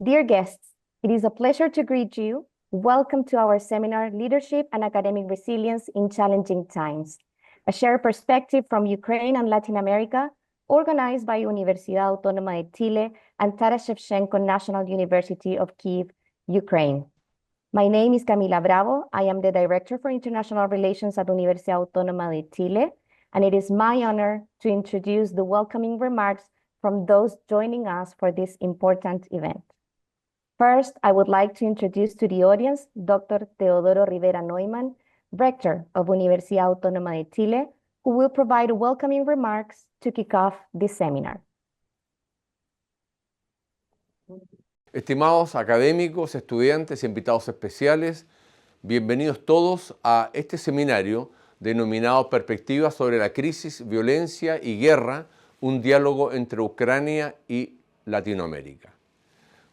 Dear guests, it is a pleasure to greet you. Welcome to our seminar, Leadership and Academic Resilience in Challenging Times, a shared perspective from Ukraine and Latin America, organized by Universidad Autónoma de Chile and Taras Shevchenko National University of Kyiv, Ukraine. My name is Camila Bravo. I am the Director for International Relations at Universidad Autónoma de Chile, and it is my honor to introduce the welcoming remarks from those joining us for this important event. First, I would like to introduce to the audience Dr. Teodoro Rivera Neumann, Rector of Universidad Autónoma de Chile, who will provide welcoming remarks to kick off this seminar. Estimados académicos, estudiantes y invitados especiales, bienvenidos todos a este seminario denominado Perspectivas sobre la crisis, violencia y guerra, un diálogo entre Ucrania y Latinoamérica.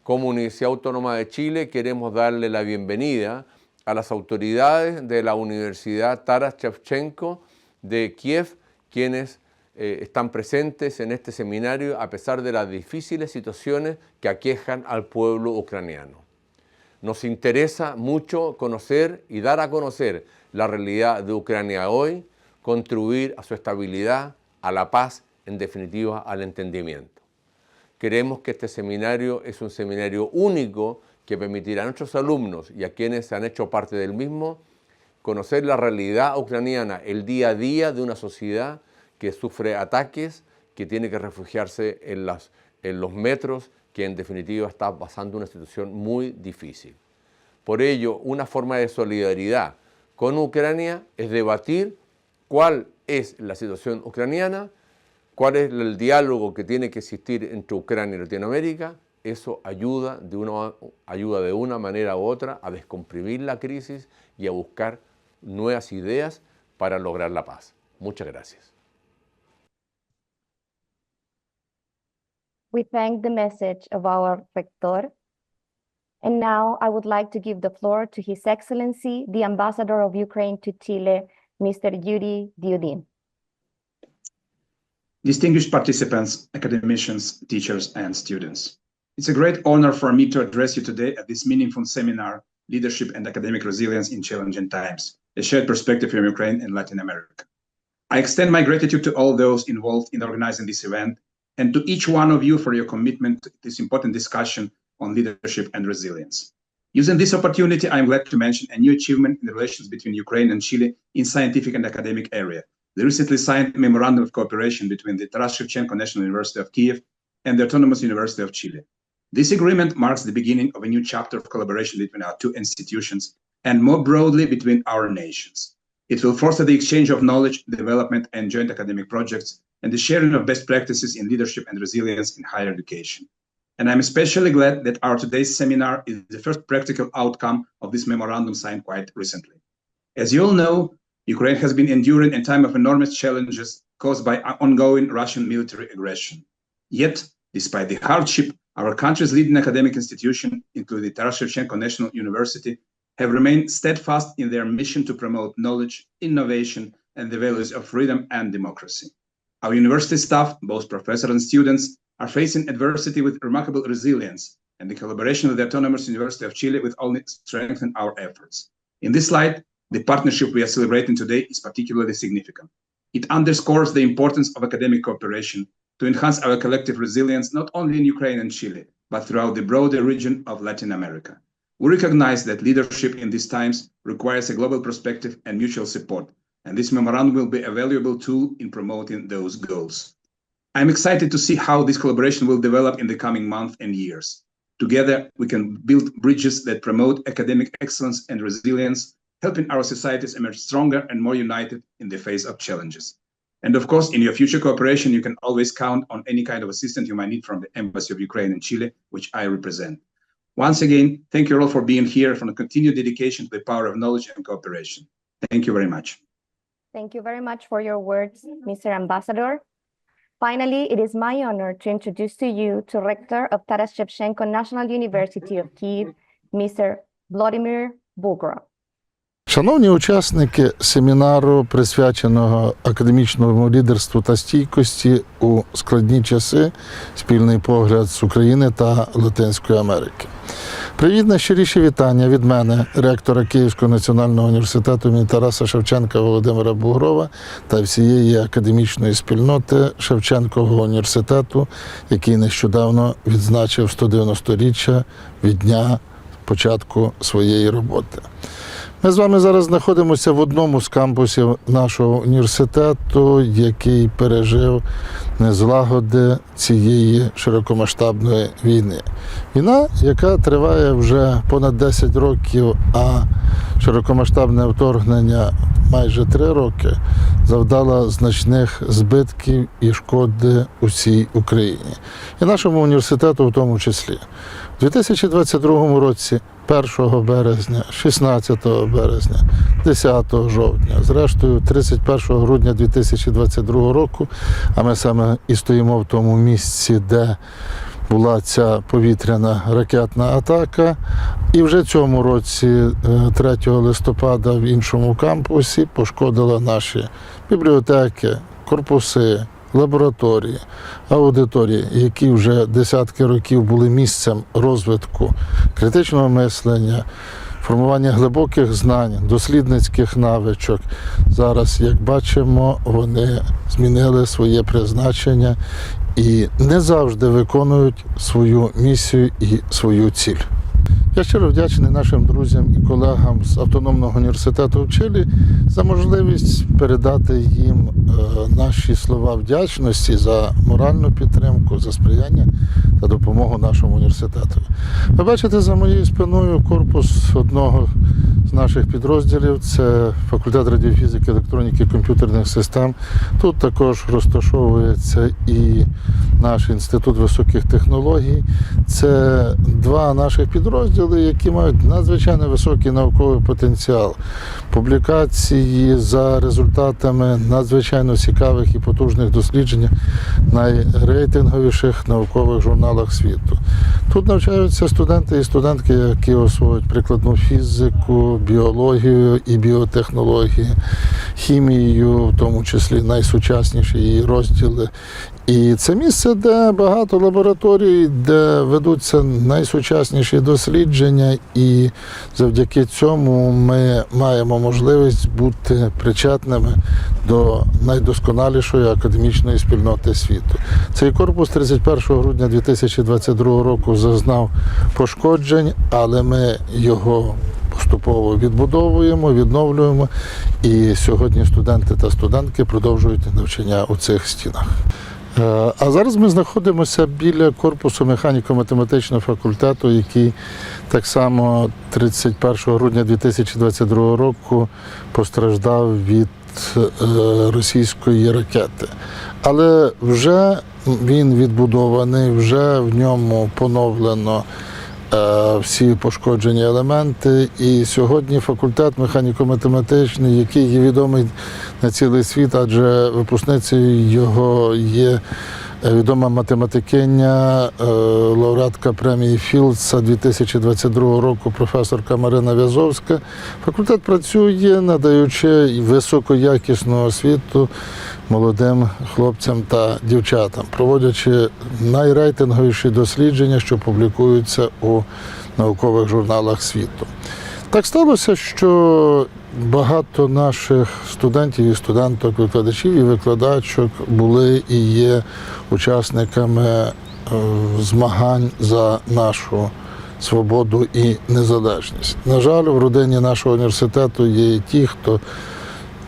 Como Universidad Autónoma de Chile queremos darle la bienvenida a las autoridades de la Universidad Taras Shevchenko de Kyiv, quienes están presentes en este seminario a pesar de las difíciles situaciones que aquejan al pueblo ucraniano. Nos interesa mucho conocer y dar a conocer la realidad de Ucrania hoy, contribuir a su estabilidad, a la paz, en definitiva al entendimiento. Creemos que este seminario es un seminario único que permitirá a nuestros alumnos y a quienes se han hecho parte del mismo conocer la realidad ucraniana, el día a día de una sociedad que sufre ataques, que tiene que refugiarse en los metros, que en definitiva está pasando una situación muy difícil. Por ello, una forma de solidaridad con Ucrania es debatir cuál es la situación ucraniana, cuál es el diálogo que tiene que existir entre Ucrania y Latinoamérica. Eso ayuda de una manera u otra a descomprimir la crisis y a buscar nuevas ideas para lograr la paz. Muchas gracias. We thank the message of our rector. And now I would like to give the floor to His Excellency, the Ambassador of Ukraine to Chile, Mr. Yuri Diudin. Distinguished participants, academicians, teachers, and students. It's a great honor for me to address you today at this meaningful seminar, Leadership and Academic Resilience in Challenging Times, a shared perspective from Ukraine and Latin America. I extend my gratitude to all those involved in organizing this event and to each one of you for your commitment to this important discussion on leadership and resilience. Using this opportunity, I'm glad to mention a new achievement in the relations between Ukraine and Chile in scientific and academic area. The recently signed Memorandum of Cooperation between the Taras Shevchenko National University of Kyiv and the Autonomous University of Chile. This agreement marks the beginning of a new chapter of collaboration between our two institutions and more broadly between our nations. It will foster the exchange of knowledge, development, and joint academic projects, and the sharing of best practices in leadership and resilience in higher education. And I'm especially glad that our today's seminar is the first practical outcome of this memorandum signed quite recently. As you all know, Ukraine has been enduring a time of enormous challenges caused by ongoing Russian military aggression. Yet, despite the hardship, our country's leading academic institutions, including the Taras Shevchenko National University, have remained steadfast in their mission to promote knowledge, innovation, and the values of freedom and democracy. Our university staff, both professors and students, are facing adversity with remarkable resilience, and the collaboration with the Autonomous University of Chile will only strengthen our efforts. In this light, the partnership we are celebrating today is particularly significant. It underscores the importance of academic cooperation to enhance our collective resilience not only in Ukraine and Chile, but throughout the broader region of Latin America. We recognize that leadership in these times requires a global perspective and mutual support, and this memorandum will be a valuable tool in promoting those goals. I'm excited to see how this collaboration will develop in the coming months and years. Together, we can build bridges that promote academic excellence and resilience, helping our societies emerge stronger and more united in the face of challenges. And of course, in your future cooperation, you can always count on any kind of assistance you might need from the Embassy of Ukraine and Chile, which I represent. Once again, thank you all for being here, for the continued dedication to the power of knowledge and cooperation. Thank you very much. Thank you very much for your words, Mr. Ambassador. Finally, it is my honor to introduce to you the Rector of Taras Shevchenko National University of Kyiv, Mr. Vladimir Bugrov. Шановні учасники семінару, присвяченого академічному лідерству та стійкості у складні часи, спільний погляд з України та Латинської Америки. Привіт, найщиріші вітання від мене, ректора Київського національного університету імені Тараса Шевченка Володимира Бугрова та всієї академічної спільноти Шевченкового університету, який нещодавно відзначив 190-річчя від дня початку своєї роботи. Ми з вами зараз знаходимося в одному з кампусів нашого університету, який пережив незлагоди цієї широкомасштабної війни. Війна, яка триває вже понад 10 років, а широкомасштабне вторгнення майже 3 роки, завдала значних збитків і шкоди усій Україні. І нашому університету в тому числі. У 2022 році 1 березня, 16 березня, 10 жовтня, зрештою 31 грудня 2022 року, а ми саме і стоїмо в тому місці, де була ця повітряна ракетна атака. І вже цьому році, 3 листопада, в іншому кампусі пошкодила наші бібліотеки, корпуси, лабораторії, аудиторії, які вже десятки років були місцем розвитку критичного мислення, формування глибоких знань, дослідницьких навичок. Зараз, як бачимо, вони змінили своє призначення і не завжди виконують свою місію і свою ціль. Я щиро вдячний нашим друзям і колегам з Автономного університету в Чилі за можливість передати їм наші слова вдячності за моральну підтримку, за сприяння та допомогу нашому університету. Ви бачите за моєю спиною корпус одного з наших підрозділів, це факультет радіофізики, електроніки, комп'ютерних систем. Тут також розташовується і наш інститут високих технологій. Це 2 наших підрозділи, які мають надзвичайно високий науковий потенціал. Публікації за результатами надзвичайно цікавих і потужних досліджень в найрейтинговіших наукових журналах світу. Тут навчаються студенти і студентки, які освоюють прикладну фізику, біологію і біотехнології, хімію, в тому числі найсучасніші її розділи. І це місце, де багато лабораторій, де ведуться найсучасніші дослідження, і завдяки цьому ми маємо можливість бути причетними до найдосконалішої академічної спільноти світу. Цей корпус 31 грудня 2022 року зазнав пошкоджень, але ми його поступово відбудовуємо, відновлюємо, і сьогодні студенти та студентки продовжують навчання у цих стінах. А зараз ми знаходимося біля корпусу механіко-математичного факультету, який так само 31 грудня 2022 року постраждав від російської ракети. Але вже він відбудований, вже в ньому поновлено всі пошкоджені елементи. І сьогодні факультет механіко-математичний, який є відомий на цілий світ, адже випускницею його є відома математикиня, лауреатка премії Філдса 2022 року професорка Марина В'язовська. Факультет працює, надаючи високоякісну освіту молодим хлопцям та дівчатам, проводячи найрейтинговіші дослідження, що публікуються у наукових журналах світу. Так сталося, що багато наших студентів і студенток, викладачів і викладачок були і є учасниками змагань за нашу свободу і незалежність. На жаль, в родині нашого університету є і ті, хто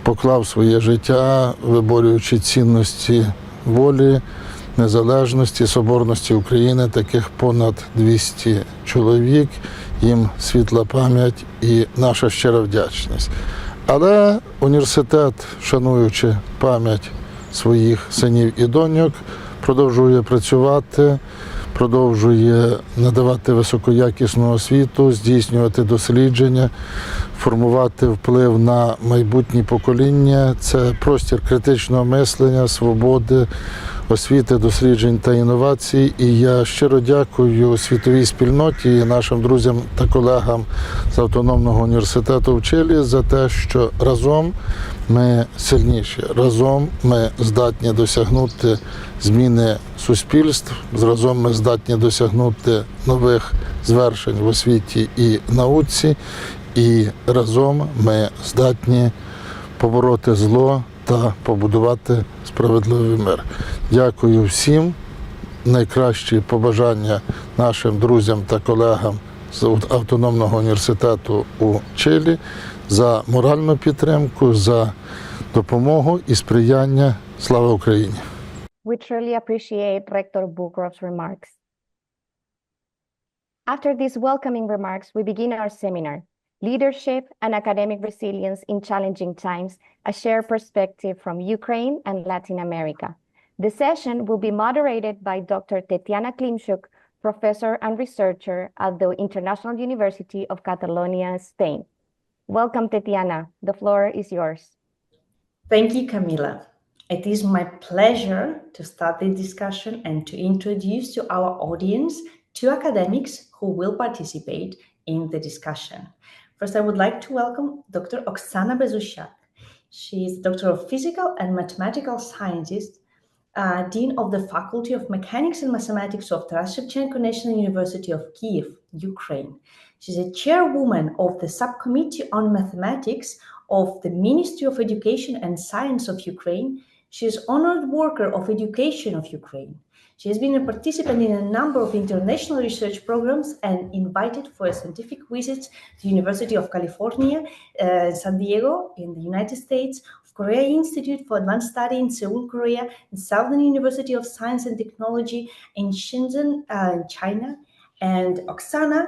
поклав своє життя, виборюючи цінності волі, незалежності, соборності України, таких понад 200 чоловік. Їм світла пам'ять і наша щира вдячність. Але університет, шануючи пам'ять своїх синів і доньок, продовжує працювати, продовжує надавати високоякісну освіту, здійснювати дослідження, формувати вплив на майбутні покоління. Це простір критичного мислення, свободи, освіти, досліджень та інновацій. І я щиро дякую світовій спільноті і нашим друзям та колегам з Автономного університету в Чилі за те, що разом ми сильніші, разом ми здатні досягнути зміни суспільств, разом ми здатні досягнути нових звершень в освіті і науці, і разом ми здатні побороти зло та побудувати справедливий мир. Дякую всім. Найкращі побажання нашим друзям та колегам з Автономного університету у Чилі за моральну підтримку, за допомогу і сприяння. Слава Україні! We truly appreciate Rector Bukrov's remarks. After these welcoming remarks, we begin our seminar, Leadership and Academic Resilience in Challenging Times, a shared perspective from Ukraine and Latin America. The session will be moderated by Dr. Tetiana Klimchuk, professor and researcher at the International University of Catalonia, Spain. Welcome, Tetiana. The floor is yours. Thank you, Camila. It is my pleasure to start the discussion and to introduce to our audience two academics who will participate in the discussion. First, I would like to welcome Dr. Oksana Bezushak. She is Doctor of Physical and Mathematical Sciences, Dean of the Faculty of Mechanics and Mathematics of Taras Shevchenko National University of Kyiv, Ukraine. She's a chairwoman of the Subcommittee on Mathematics of the Ministry of Education and Science of Ukraine. She is Honored Worker of Education of Ukraine. She has been a participant in a number of international research programs and invited for a scientific visit to the University of California, San Diego in the United States, Korea Institute for Advanced Study in Seoul, Korea, and Southern University of Science and Technology in Shenzhen, China. And Oksana,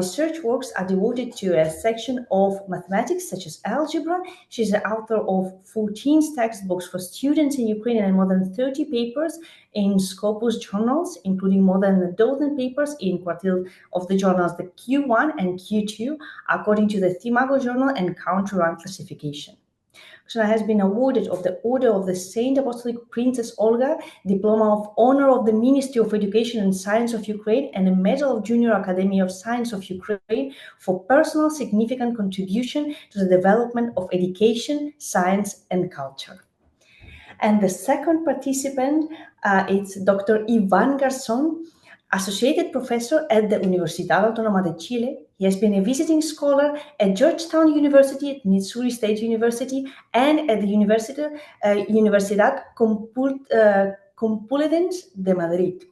research works are devoted to a section of mathematics such as algebra. She's the author of 14 textbooks for students in Ukraine and more than 30 papers in Scopus journals, including more than a dozen papers in quartile of the journals, the Q1 and Q2, according to the Thimago Journal and Country Rank classification. Oksana has been awarded of the Order of the Saint Apostolic Princess Olga, Diploma of Honor of the Ministry of Education and Science of Ukraine, and a Medal of Junior Academy of Science of Ukraine for personal significant contribution to the development of education, science, and culture. And the second participant is Dr. Ivan Garçon, Associated Professor at the Universidad Autónoma de Chile. He has been a visiting scholar at Georgetown University, at Missouri State University, and at the Universidad Complutense de Madrid.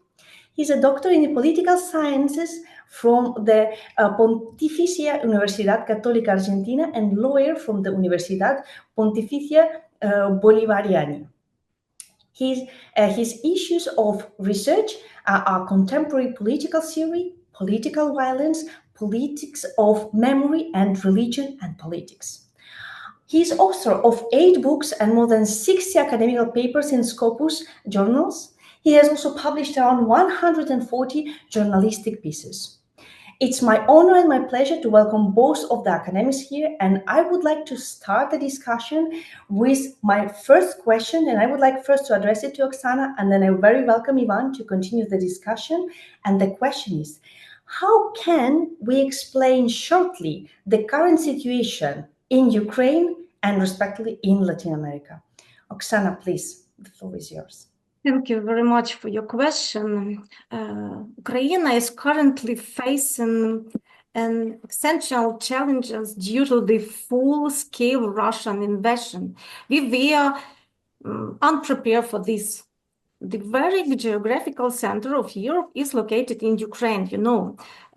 He's a doctor in political sciences from the Pontificia Universidad Católica Argentina and lawyer from the Universidad Pontificia Bolivariana. His issues of research are contemporary political theory, political violence, politics of memory, and religion and politics. He is author of 8 books and more than 60 academic papers in Scopus journals. He has also published around 140 journalistic pieces. It's my honor and my pleasure to welcome both of the academics here, and I would like to start the discussion with my first question, and I would like first to address it to Oksana, and then I very welcome Ivan to continue the discussion. And the question is, how can we explain shortly the current situation in Ukraine and respectively in Latin America? Oksana, please, the floor is yours. Thank you very much for your question. Ukraine is currently facing an essential challenges due to the full-scale Russian invasion. We were unprepared for this. The very geographical center of Europe is located in Ukraine, you know.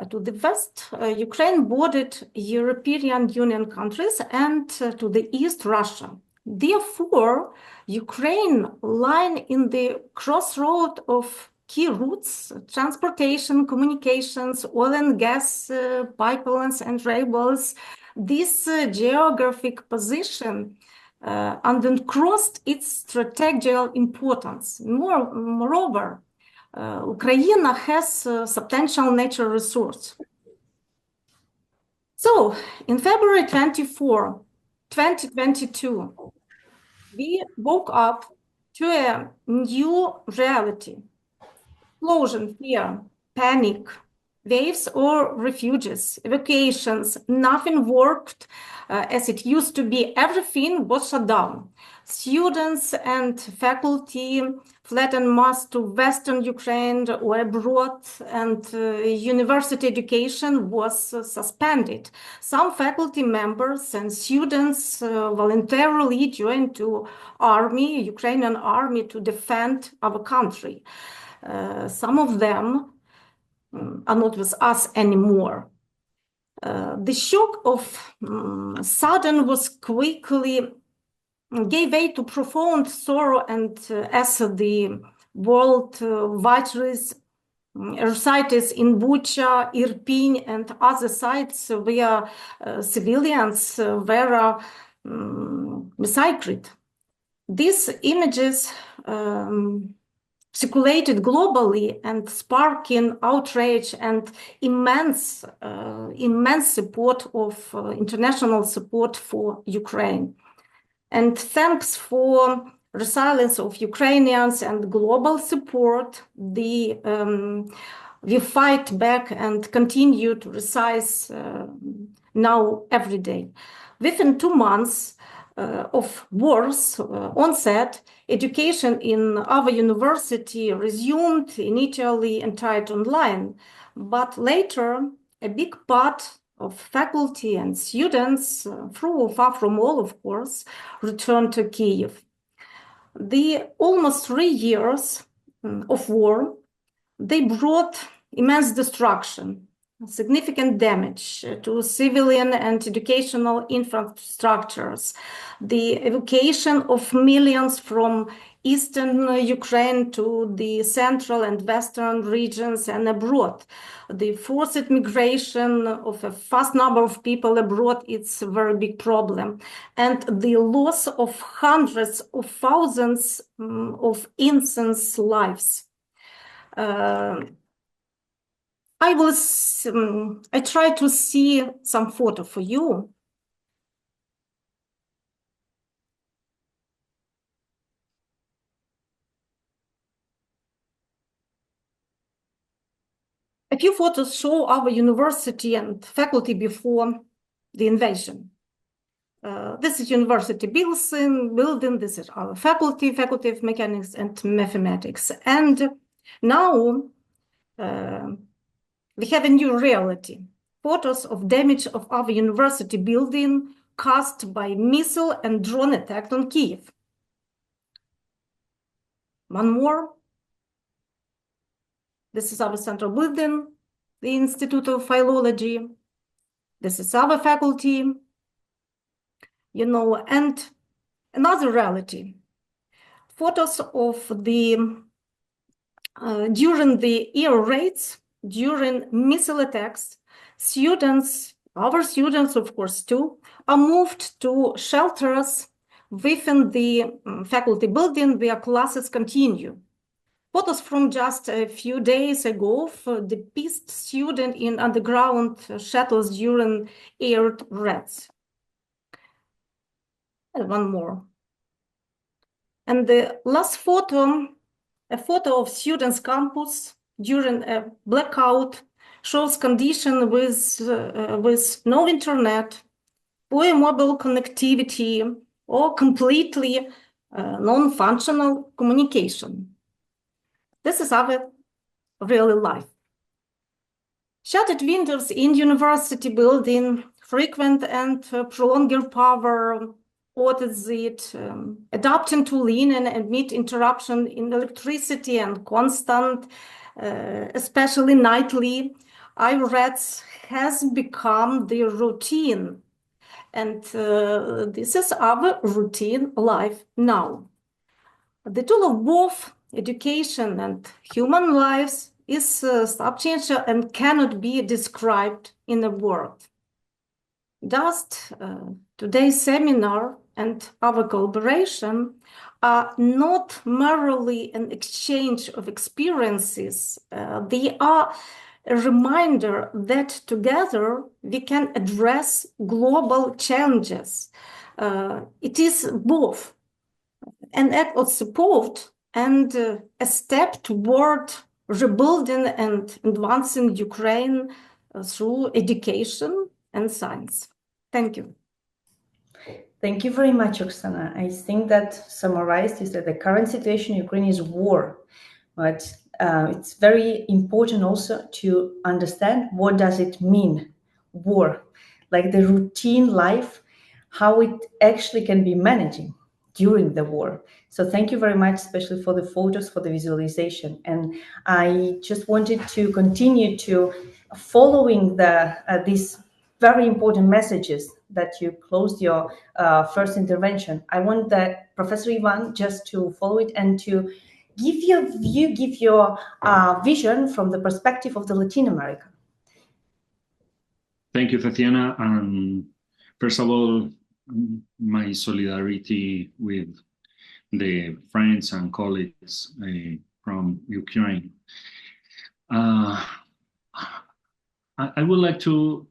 To the west, Ukraine bordered European Union countries, and to the east, Russia. Therefore, Ukraine lying in the crossroad of key routes, transportation, communications, oil and gas pipelines and railways. This geographic position uncrossed its strategic importance. Moreover, Ukraine has substantial natural resource. So, in February 24, 2022, we woke up to a new reality. Explosion, fear, panic, waves or refugees, evacuations, nothing worked as it used to be. Everything was shut down. Students and faculty fled en masse to Western Ukraine or abroad, and university education was suspended. Some faculty members and students voluntarily joined to army, Ukrainian army, to defend our country. Some of them are not with us anymore. The shock of sudden was quickly gave way to profound sorrow, and as the world victories recited in Bucha, Irpin, and other sites where civilians were massacred. These images circulated globally and sparking outrage and immense support of international support for Ukraine. And thanks for resilience of Ukrainians and global support, we fight back and continue to resist now every day. Within 2 months of war's onset, education in our university resumed initially entirely online, but later a big part of faculty and students, far from all, of course, returned to Kyiv. The almost 3 years of war, they brought immense destruction, significant damage to civilian and educational infrastructures, the evacuation of millions from eastern Ukraine to the central and western regions and abroad. The forced migration of a vast number of people abroad, it's a very big problem. And the loss of hundreds of thousands of innocent lives. I try to see some photo for you. A few photos show our university and faculty before the invasion. This is university building. This is our faculty of mechanics and mathematics. And now we have a new reality. Photos of damage of our university building caused by missile and drone attack on Kyiv. One more. This is our central building, the Institute of Philology. This is our faculty, and another reality. Photos of the, during the air raids, during missile attacks, our students, of course, too, are moved to shelters within the faculty building where classes continue. Photos from just a few days ago depict students in underground shuttles during air raids. And one more. And the last photo, a photo of students' campus during a blackout, shows condition with no internet, poor mobile connectivity, or completely non-functional communication. This is our real life. Shattered windows in university building, frequent and prolonged power outages, adapting to línea amid interruption in electricity and constant, especially nightly, raids has become the routine. And this is our routine life now. The tool of both education and human lives is substantial and cannot be described in a word. Thus, today's seminar and our collaboration are not merely an exchange of experiences. They are a reminder that together we can address global challenges. It is both an act of support and a step toward rebuilding and advancing Ukraine through education and science. Thank you. Thank you very much, Oksana. I think that summarized is that the current situation in Ukraine is war, but it's very important also to understand what does it mean, war, like the routine life, how it actually can be managing during the war. So thank you very much, especially for the photos, for the visualization. And I just wanted to continue to following these very important messages that you closed your first intervention. I want that Professor Ivan just to follow it and to give your view, give your vision from the perspective of the Latin America. Thank you, Tatiana. And first of all, my solidarity with the friends and colleagues from Ukraine. I would like to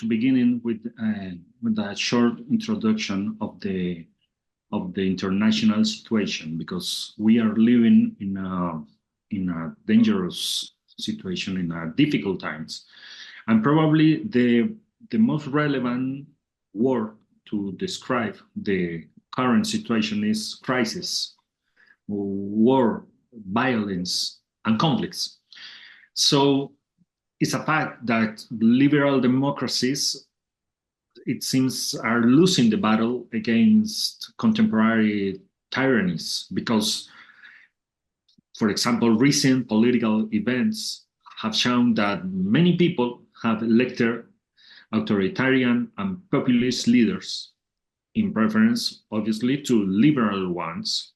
begin with a short introduction of the international situation, because we are living in a dangerous situation, in a difficult times, and probably the most relevant word to describe the current situation is crisis, war, violence, and conflicts. So it's a fact that liberal democracies, it seems, are losing the battle against contemporary tyrannies because, for example, recent political events have shown that many people have elected authoritarian and populist leaders in preference, obviously, to liberal ones.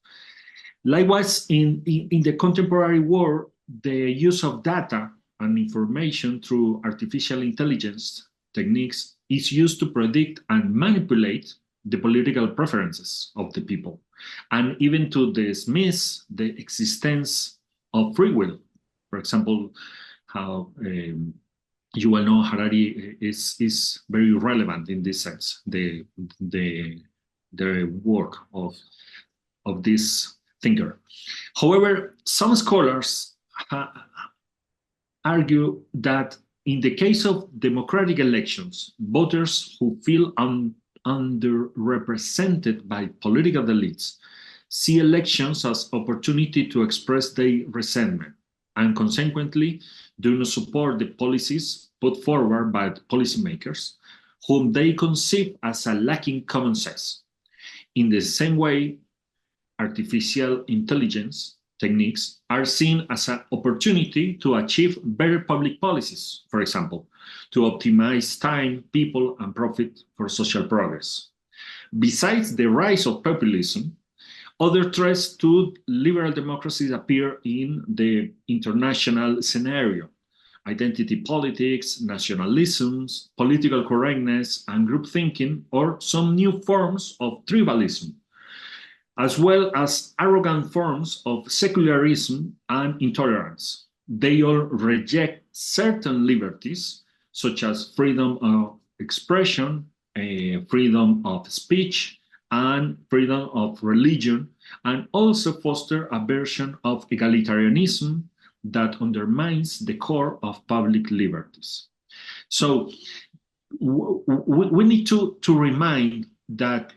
Likewise, in the contemporary world, the use of data and information through artificial intelligence techniques is used to predict and manipulate the political preferences of the people, and even to dismiss the existence of free will. For example, how you will know Harari is very relevant in this sense, the work of this thinker. However, some scholars argue that in the case of democratic elections, voters who feel underrepresented by political elites see elections as opportunity to express their resentment, and consequently do not support the policies put forward by the policymakers, whom they conceive as a lacking common sense. In the same way, artificial intelligence techniques are seen as an opportunity to achieve better public policies, for example, to optimize time, people, and profit for social progress. Besides the rise of populism, other threats to liberal democracies appear in the international scenario: identity politics, nationalisms, political correctness, and group thinking, or some new forms of tribalism, as well as arrogant forms of secularism and intolerance. They all reject certain liberties, such as freedom of expression, freedom of speech, and freedom of religion, and also foster a version of egalitarianism that undermines the core of public liberties. So we need to remind that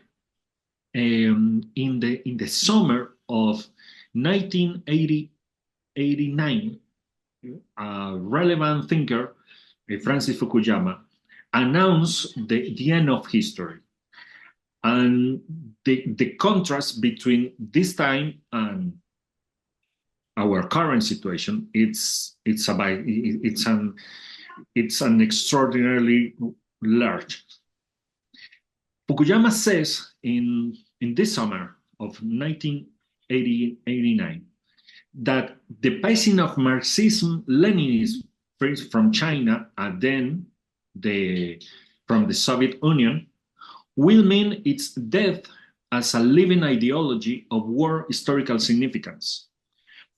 in the summer of 1989, a relevant thinker, Francis Fukuyama, announced the end of history. And the contrast between this time and our current situation, it's an extraordinarily large. Fukuyama says in this summer of 1989 that the passing of Marxism-Leninism first from China and then from the Soviet Union will mean its death as a living ideology of war historical significance.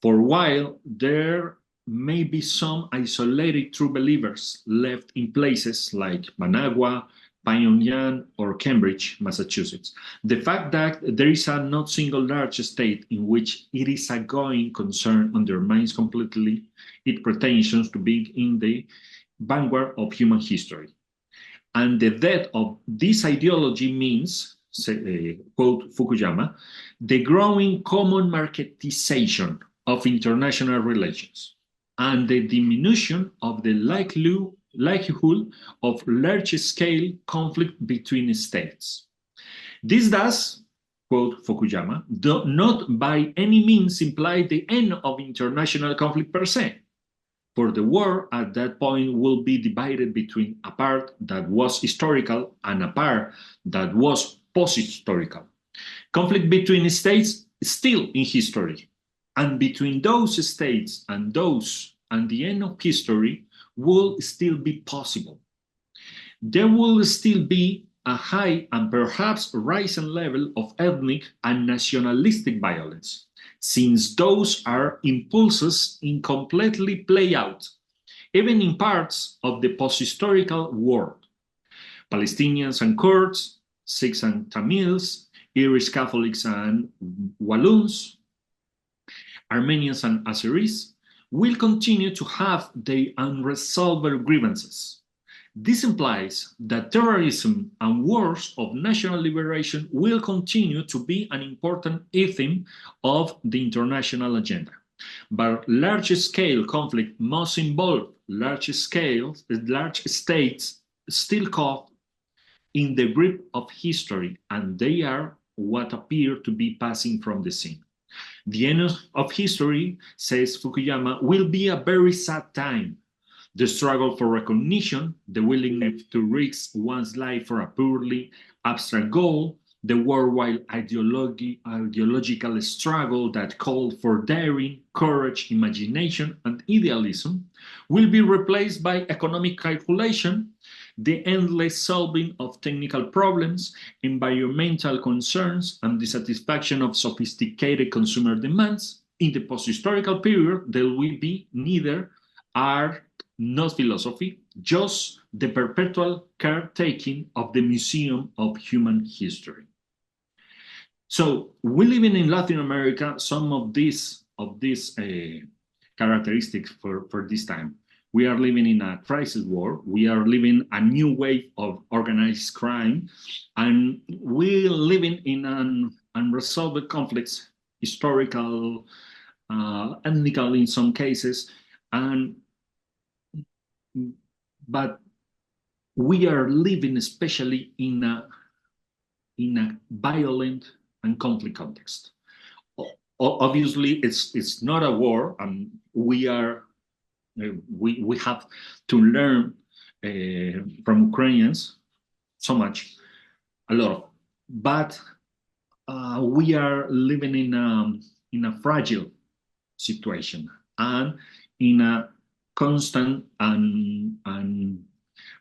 For while there may be some isolated true believers left in places like Managua, Pyongyang, or Cambridge, Massachusetts, the fact that there is a not single large state in which it is a going concern undermines completely its pretensions to be in the vanguard of human history. And the death of this ideology means, quote Fukuyama, the growing common marketization of international relations and the diminution of the likelihood of large-scale conflict between states. This does, quote Fukuyama, not by any means imply the end of international conflict per se, for the war at that point will be divided between a part that was historical and a part that was post-historical. Conflict between states is still in history, and between those states and the end of history will still be possible. There will still be a high and perhaps rising level of ethnic and nationalistic violence, since those are impulses incompletely play out, even in parts of the post-historical world. Palestinians and Kurds, Sikhs and Tamils, Irish Catholics and Walloons, Armenians and Azeris will continue to have their unresolved grievances. This implies that terrorism and wars of national liberation will continue to be an important theme of the international agenda. But large-scale conflict must involve large states still caught in the grip of history, and they are what appear to be passing from the scene. The end of history, says Fukuyama, will be a very sad time. The struggle for recognition, the willingness to risk one's life for a purely abstract goal, the worldwide ideological struggle that called for daring, courage, imagination, and idealism will be replaced by economic calculation, the endless solving of technical problems, environmental concerns, and the satisfaction of sophisticated consumer demands. In the post-historical period, there will be neither art, not philosophy, just the perpetual caretaking of the Museum of Human History. So we living in Latin America, some of these characteristics for this time. We are living in a crisis war. We are living a new wave of organized crime, and we're living in an unresolved conflicts, historical, ethnical in some cases, but we are living especially in a violent and conflict context. Obviously, it's not a war, and we have to learn from Ukrainians so much, a lot, but we are living in a fragile situation and in a constant and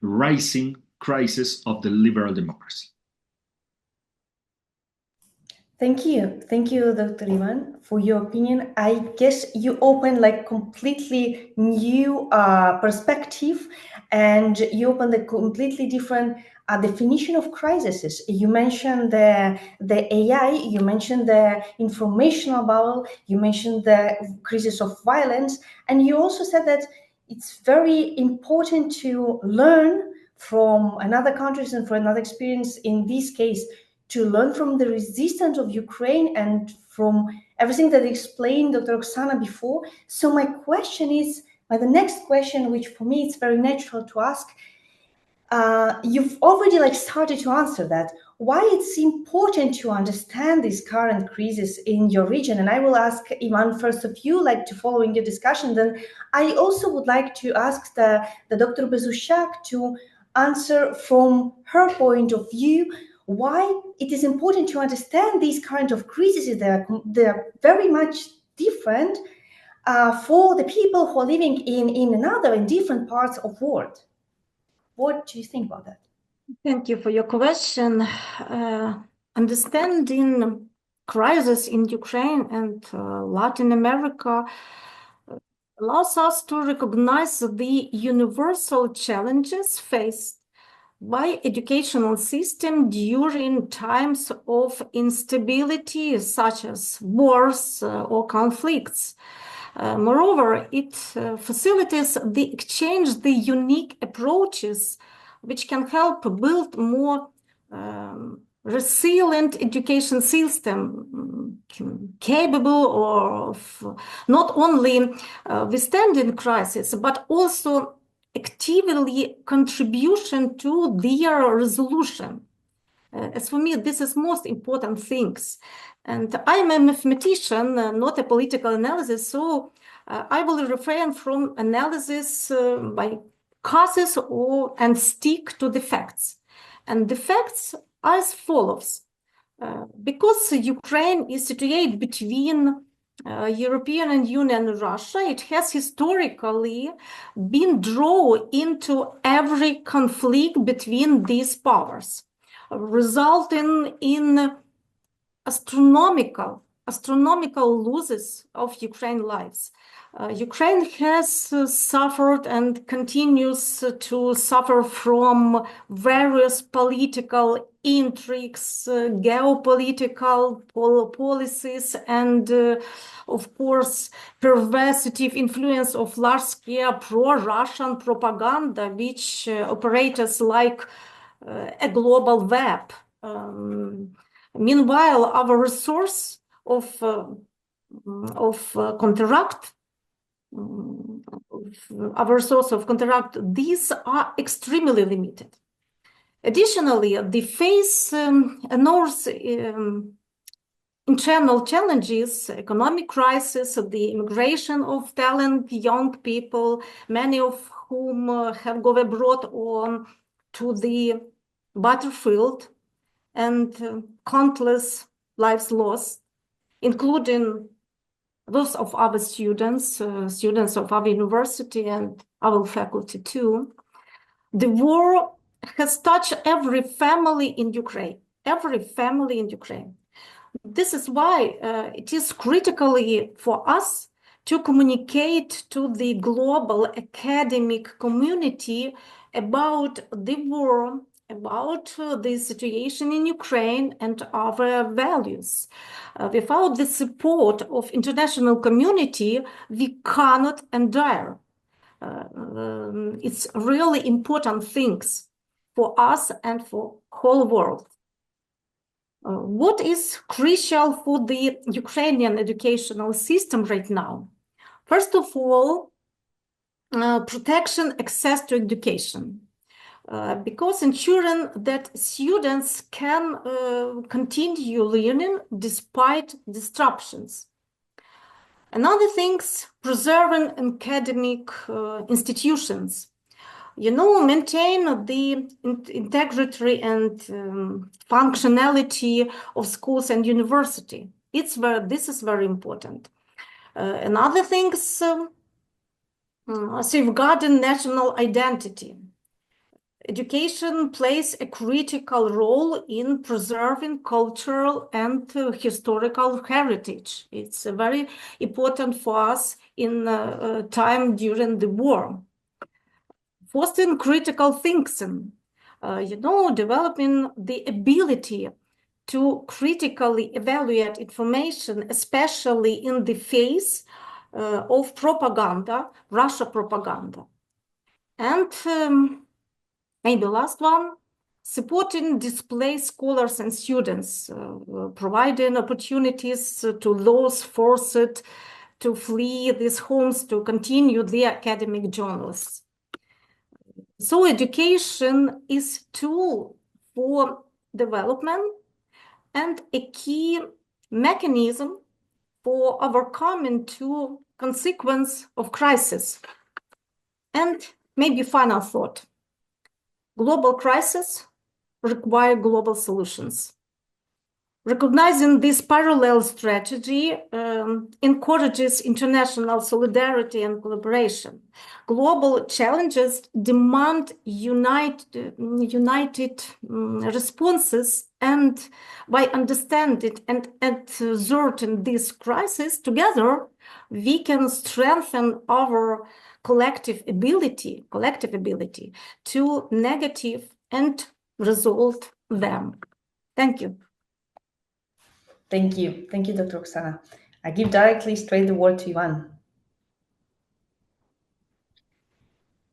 rising crisis of the liberal democracy. Thank you, Dr. Ivan, for your opinion. I guess you opened like completely new perspective, and you opened a completely different definition of crises. You mentioned the AI, you mentioned the informational bubble, you mentioned the crisis of violence, and you also said that it's very important to learn from another countries and from another experience, in this case, to learn from the resistance of Ukraine and from everything that explained Dr. Oksana before. So my question is, the next question, which for me it's very natural to ask, you've already started to answer that, why it's important to understand this current crisis in your region. And I will ask Ivan first of you, to following your discussion. Then I also would like to ask the Dr. Bezushak to answer from her point of view, why it is important to understand these kind of crises. They're very much different for the people who are living in different parts of the world. What do you think about that? Thank you for your question. understanding crisis in Ukraine and Latin America allows us to recognize the universal challenges faced by educational system during times of instability, such as wars or conflicts. Moreover, it facilitates the exchange, the unique approaches which can help build more resilient education system, capable of not only withstanding crisis, but also actively contribution to their resolution. As for me, this is most important things. And I'm a mathematician, not a political analysis, so I will refrain from analysis by causes and stick to the facts. And the facts are as follows. Because Ukraine is situated between European Union and Russia, it has historically been drawn into every conflict between these powers, resulting in astronomical losses of Ukraine lives. Ukraine has suffered and continues to suffer from various political intrigues, geopolitical policies, and of course, pervasive influence of large-scale pro-Russian propaganda, which operates like a global web. Meanwhile, our resource of counteract, these are extremely limited. Additionally, they face enormous internal challenges, economic crisis, the immigration of talent, young people, many of whom have gone abroad or to the battlefield, and countless lives lost, including those of our students of our university and our faculty too. The war has touched every family in Ukraine, This is why it is critically for us to communicate to the global academic community about the war, about the situation in Ukraine and our values. Without the support of international community, we cannot endure. It's really important things for us and for whole world. What is crucial for the Ukrainian educational system right now? First of all, protection, access to education. Because ensuring that students can continue learning despite disruptions. Another thing, preserving academic institutions. Maintain the integrity and functionality of schools and university. This is very important. Another thing, safeguarding national identity. Education plays a critical role in preserving cultural and historical heritage. It's very important for us in time during the war. Fostering critical thinking, developing the ability to critically evaluate information, especially in the face of propaganda, Russia propaganda. And maybe last one, supporting displaced scholars and students, providing opportunities to those forced to flee these homes to continue their academic journals. So education is a tool for development and a key mechanism for overcoming two consequences of crisis. And maybe final thought. Global crises require global solutions. Recognizing this parallel strategy encourages international solidarity and collaboration. Global challenges demand united responses, and by understanding and exerting this crisis together, we can strengthen our collective ability to negative and resolve them. Thank you. Thank you, Dr. Oksana. I give directly straight the word to Ivan.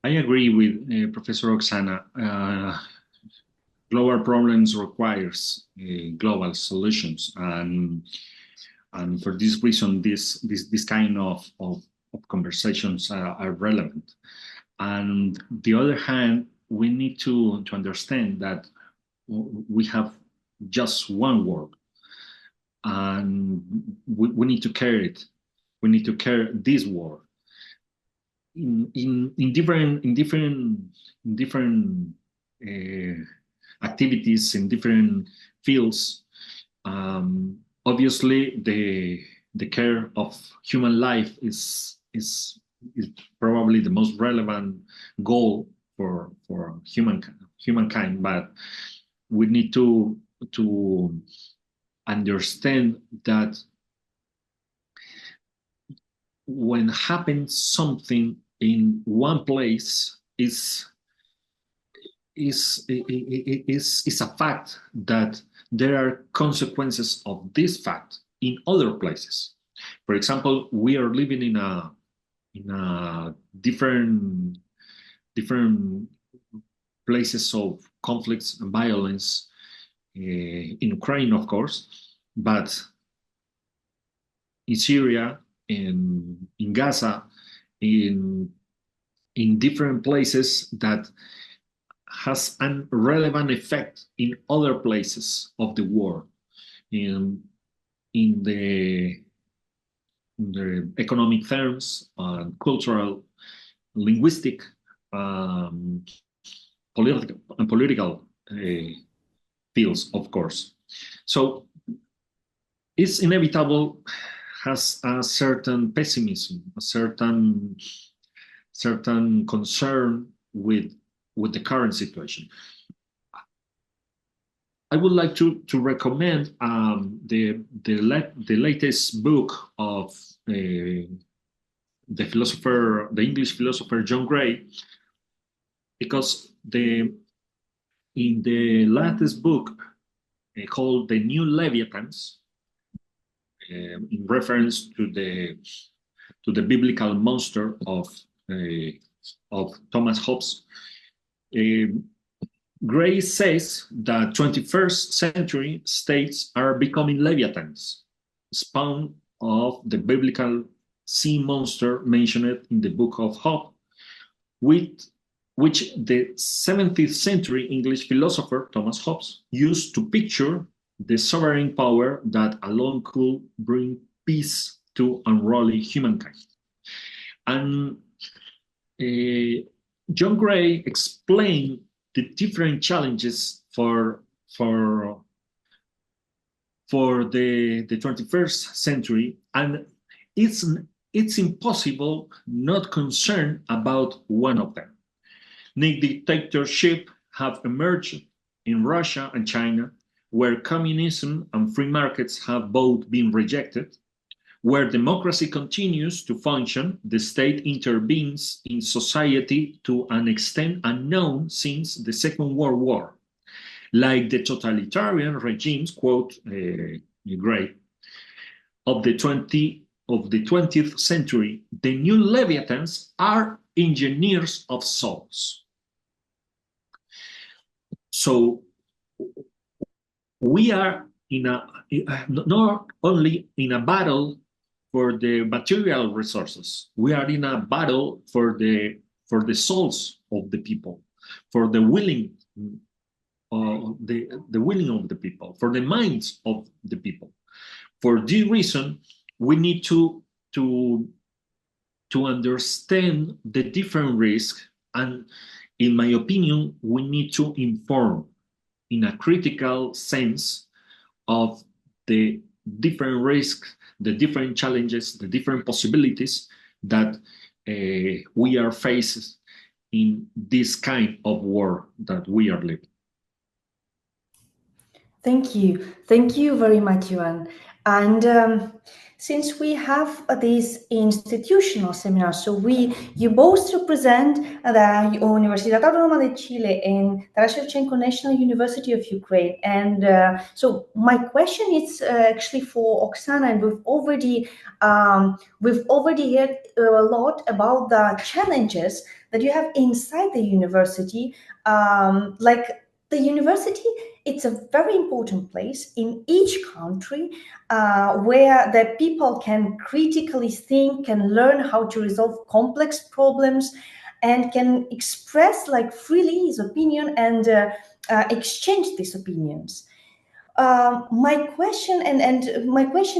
I agree with Professor Oksana. Global problems requires global solutions, and for this reason, this kind of conversations are relevant. And the other hand, we need to understand that we have just one world, and we need to care it. We need to care this world in different activities in different fields. Obviously, the care of human life is probably the most relevant goal for humankind, but we need to understand that when happens something in one place is a fact that there are consequences of this fact in other places. For example, we are living in a different places of conflicts and violence in Ukraine, of course, but in Syria, in Gaza, in different places that has a relevant effect in other places of the world, in the economic terms, cultural, linguistic, political fields, of course. So it's inevitable, has a certain pessimism, a certain concern with the current situation. I would like to recommend the latest book of the English philosopher John Gray, because in the latest book called The New Leviathans, in reference to the biblical monster of Thomas Hobbes, Gray says that 21st century states are becoming leviathans, spawn of the biblical sea monster mentioned in the book of Job, which the 17th century English philosopher Thomas Hobbes used to picture the sovereign power that alone could bring peace to unruly humankind. And John Gray explained the different challenges for the 21st century, and it's impossible not concerned about one of them. New dictatorships have emerged in Russia and China, where communism and free markets have both been rejected. Where democracy continues to function, the state intervenes in society to an extent unknown since the Second World War. Like the totalitarian regimes, quote Gray, of the 20th century, the new leviathans are engineers of souls. So we are not only in a battle for the material resources, we are in a battle for the souls of the people, for the willing of the people, for the minds of the people. For this reason, we need to understand the different risks, and in my opinion, we need to inform in a critical sense of the different risks, the different challenges, the different possibilities that we are faced in this kind of war that we are living. Thank you. Thank you very much, Johan. And since we have this institutional seminar, so you both represent the Universidad Autónoma de Chile and the Shevchenko National University of Ukraine. And so my question is actually for Oksana, and we've already heard a lot about the challenges that you have inside the university. Like the university, it's a very important place in each country where the people can critically think, can learn how to resolve complex problems, and can express like freely his opinion and exchange these opinions. My question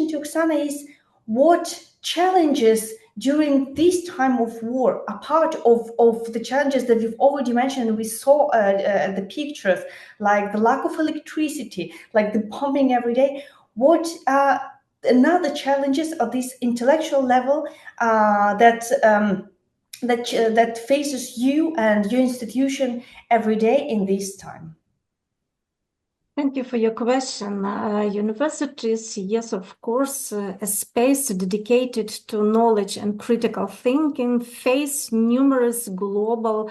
to Oksana is, what challenges during this time of war, apart of the challenges that you've already mentioned, we saw the pictures, like the lack of electricity, like the bombing every day, what are another challenges of this intellectual level that faces you and your institution every day in this time? Thank you for your question. Universities, yes, of course, a space dedicated to knowledge and critical thinking, face numerous global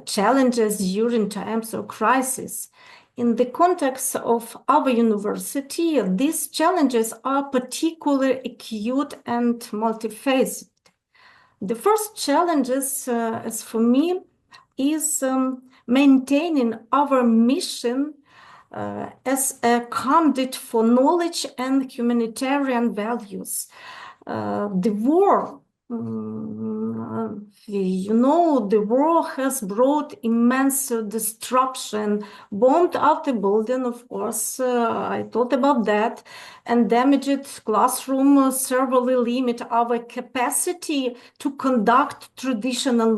challenges during times of crisis. In the context of our university, these challenges are particularly acute and multifaceted. The first challenges, as for me, is maintaining our mission as a conduit for knowledge and humanitarian values. The war, the war has brought immense destruction, bombed out the building, of course, I thought about that, and damaged classrooms, severely limit our capacity to conduct traditional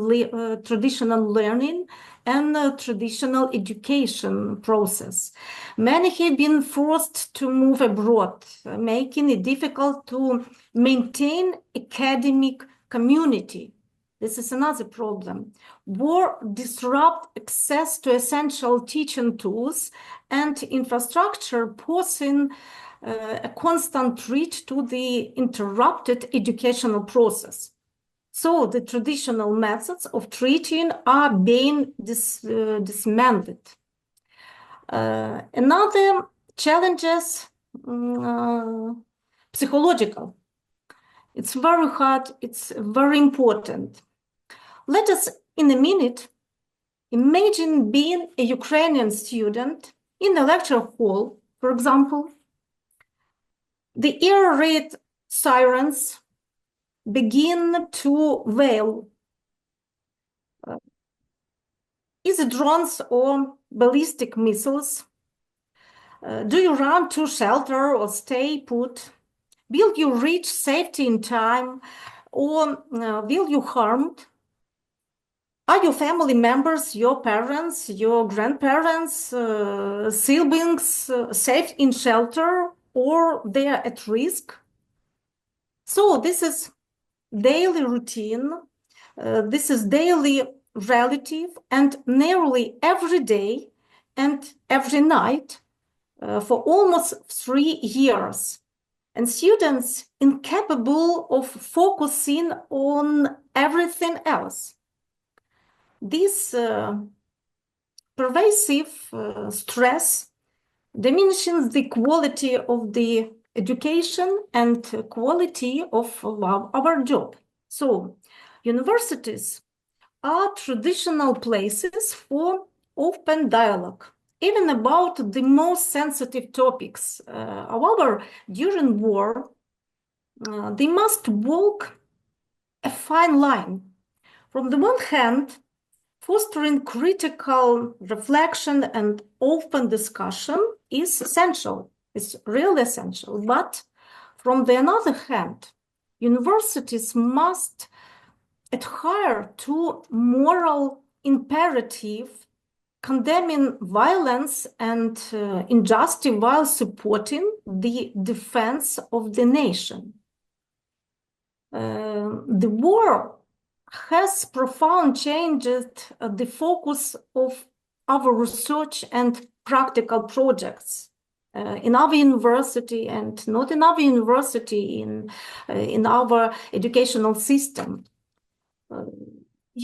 learning and traditional education process. Many have been forced to move abroad, making it difficult to maintain academic community. This is another problem. War disrupts access to essential teaching tools and infrastructure, posing a constant threat to the interrupted educational process. So the traditional methods of teaching are being dismantled. Another challenge is psychological. It's very hard, it's very important. Let us, in a minute, imagine being a Ukrainian student in a lecture hall, for example. The air raid sirens begin to wail. Is it drones or ballistic missiles? Do you run to shelter or stay put? Will you reach safety in time, or will you harmed? Are your family members, your parents, your grandparents, siblings safe in shelter, or they are at risk? So this is daily routine, this is daily relative, and nearly every day and every night for almost 3 years. And students incapable of focusing on everything else. This pervasive stress diminishes the quality of the education and quality of our job. So, universities are traditional places for open dialogue, even about the most sensitive topics. However, during war, they must walk a fine line. From the one hand, fostering critical reflection and open discussion is essential. It's really essential. But from the other hand, universities must adhere to moral imperative condemning violence and injustice while supporting the defense of the nation. The war has profound changed the focus of our research and practical projects in our university, and not in our university, in our educational system.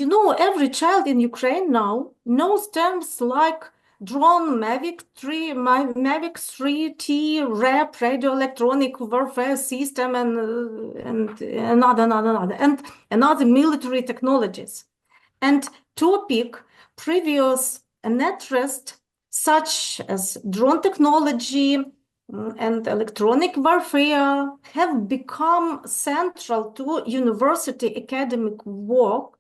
You know, every child in Ukraine now knows terms like drone, Mavic 3T, REP, radio electronic warfare system, and other military technologies. And topic previous interest, such as drone technology and electronic warfare, have become central to university academic work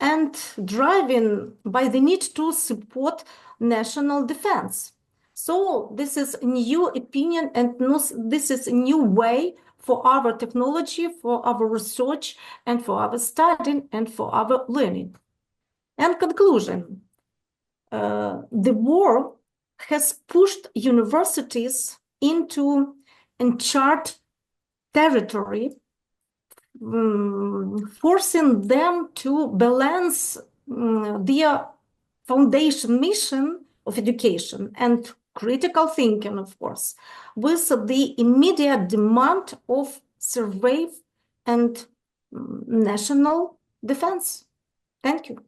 and driven by the need to support national defense. So this is a new opinion, and this is a new way for our technology, for our research, and for our studying, and for our learning. And conclusion, the war has pushed universities into uncharted territory, forcing them to balance their foundation mission of education and critical thinking, of course, with the immediate demand of survival and national defense. Thank you.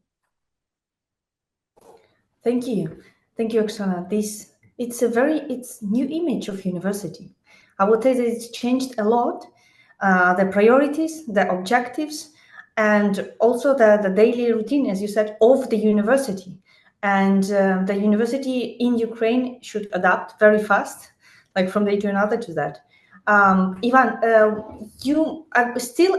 Thank you. Thank you, Oksana. It's new image of university. I would say that it's changed a lot. The priorities, the objectives, and also the daily routine, as you said, of the university. And the university in Ukraine should adapt very fast, like from day to another to that. Ivan,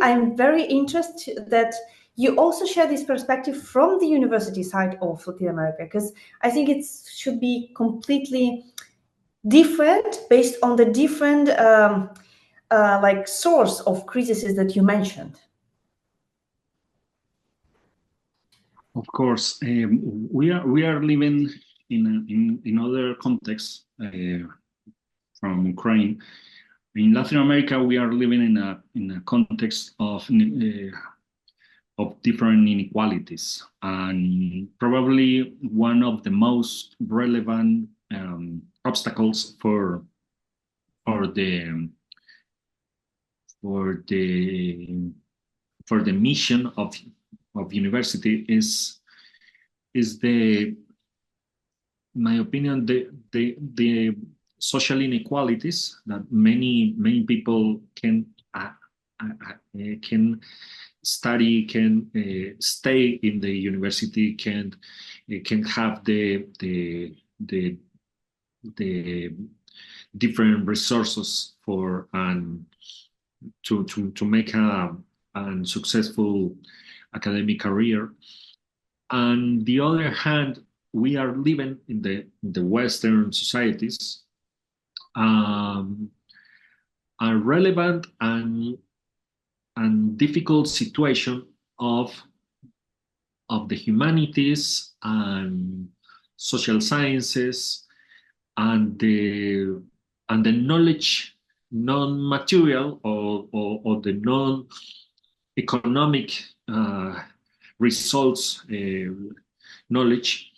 I'm very interested that you also share this perspective from the university side of Latin America, because I think it should be completely different based on the different source of crises that you mentioned. Of course, we are living in other contexts from Ukraine. In Latin America, we are living in a context of different inequalities, and probably one of the most relevant obstacles for the mission of university is my opinion, the social inequalities that many people can study, can stay in the university, can have the different resources for to make a successful academic career. On the other hand, we are living in the Western societies a relevant and difficult situation of the humanities and social sciences and the knowledge, non-material or the non-economic results knowledge.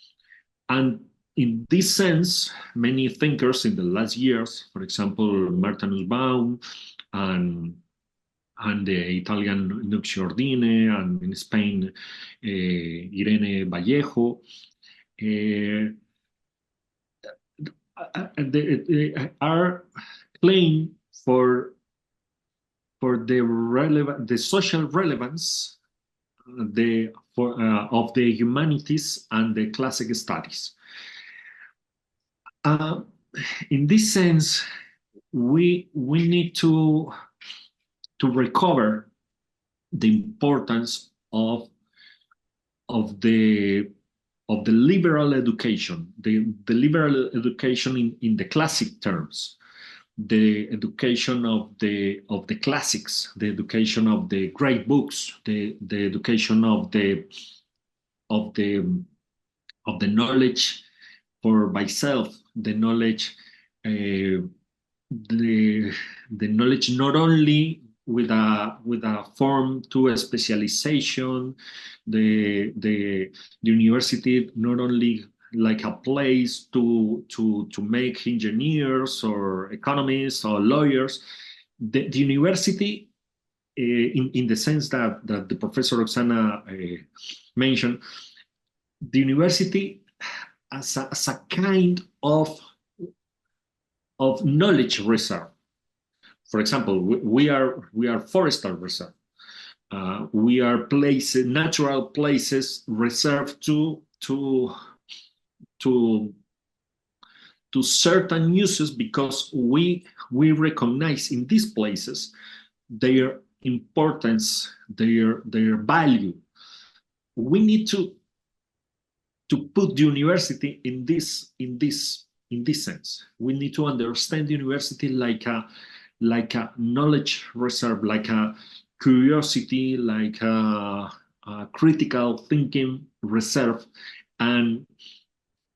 And in this sense, many thinkers in the last years, for example, Marta Nussbaum and the Italian Nuccio Ordine, and in Spain, Irene Vallejo, are claiming for the social relevance of the humanities and the classic studies. In this sense, we need to recover the importance of the liberal education, the liberal education in the classic terms, the education of the classics, the education of the great books, the education of the knowledge for myself the knowledge, the knowledge not only with a form to a specialization, the university not only like a place to make engineers or economists or lawyers. The university, in the sense that the Professor Roxana mentioned, the university as a kind of knowledge reserve. For example, we are forestry reserve. We are natural places reserved to certain uses, because we recognize in these places their importance, their value. We need to put the university in this sense. We need to understand the university like a knowledge reserve, like a curiosity, like a critical thinking reserve, and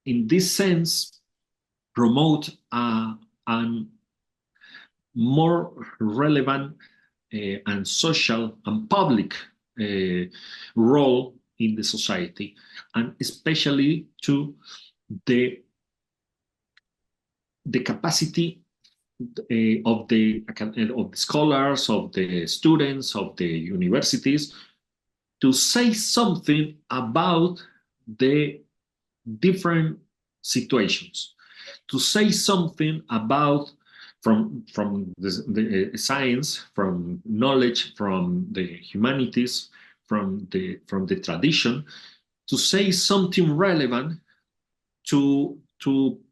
in this sense promote a more relevant and social and public role in the society, and especially to the capacity of the scholars, of the students, of the universities, to say something about the different situations, to say something about from the science, from knowledge, from the humanities, from the tradition, to say something relevant to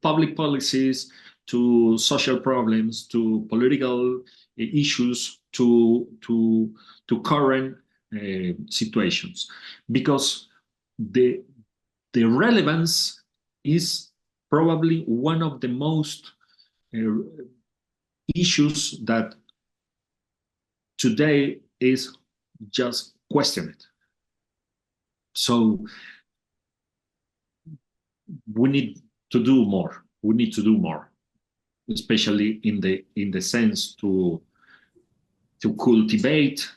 public policies, to social problems, to political issues, to current situations, because the relevance is probably one of the most issues that today is just questioned. So we need to do more. We need to do more, especially in the sense to cultivate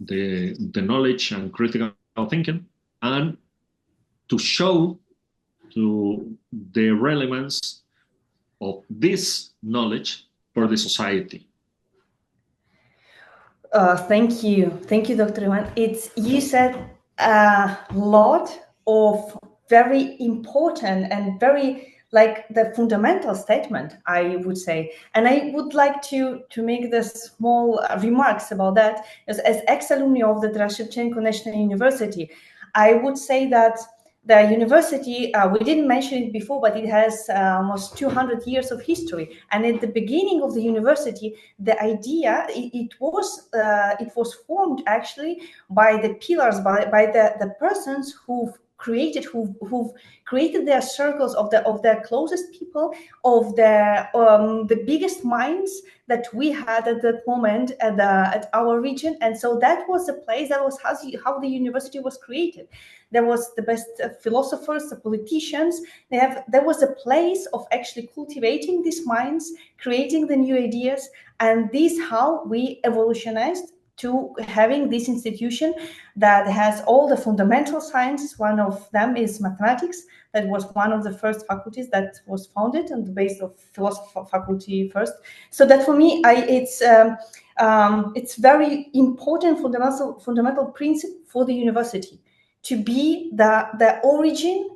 the knowledge and critical thinking, and to show to the relevance of this knowledge for the society. Thank you, Dr. Ivan. You said a lot of very important and very like the fundamental statement, I would say, and I would like to make the small remarks about that. As ex-alumni of the Shevchenko National University, I would say that the university, we didn't mention it before, but it has almost 200 years of history. And at the beginning of the university, the idea, it was formed actually by the pillars, by the persons who've created their circles of their closest people, of the biggest minds that we had at that moment at our region. And so that was the place, that was how the university was created. There was the best philosophers, the politicians. There was a place of actually cultivating these minds, creating the new ideas, and this how we evolutionized to having this institution that has all the fundamental sciences. One of them is mathematics. That was one of the first faculties that was founded on the base of philosophy faculty first. So that for me, it's very important fundamental principle for the university to be the origin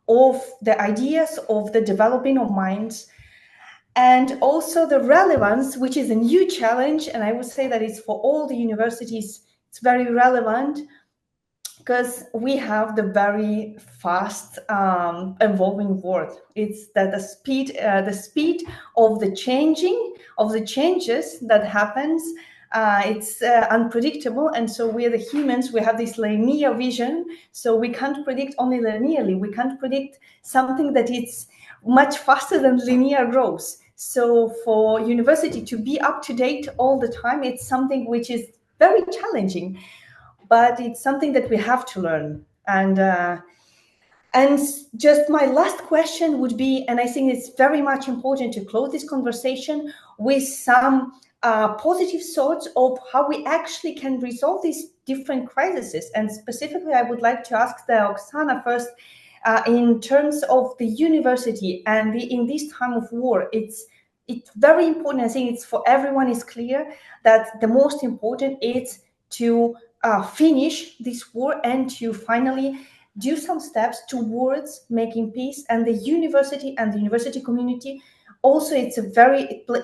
of the ideas, of the developing of minds, and also the relevance, which is a new challenge. And I would say that it's for all the universities, it's very relevant because we have the very fast evolving world. It's that the speed of the changes that happens. It's unpredictable, and so we are the humans. We have this linear vision, so we can't predict only linearly. We can't predict something that it's much faster than linear growth. So for university to be up to date all the time, it's something which is very challenging, but it's something that we have to learn. And And just my last question would be, and I think it's very much important to close this conversation with some positive thoughts of how we actually can resolve these different crises. And specifically, I would like to ask the Oksana first, in terms of the university and in this time of war, it's very important. I think it's for everyone is clear that the most important is to finish this war and to finally do some steps towards making peace. And the university and the university community also, it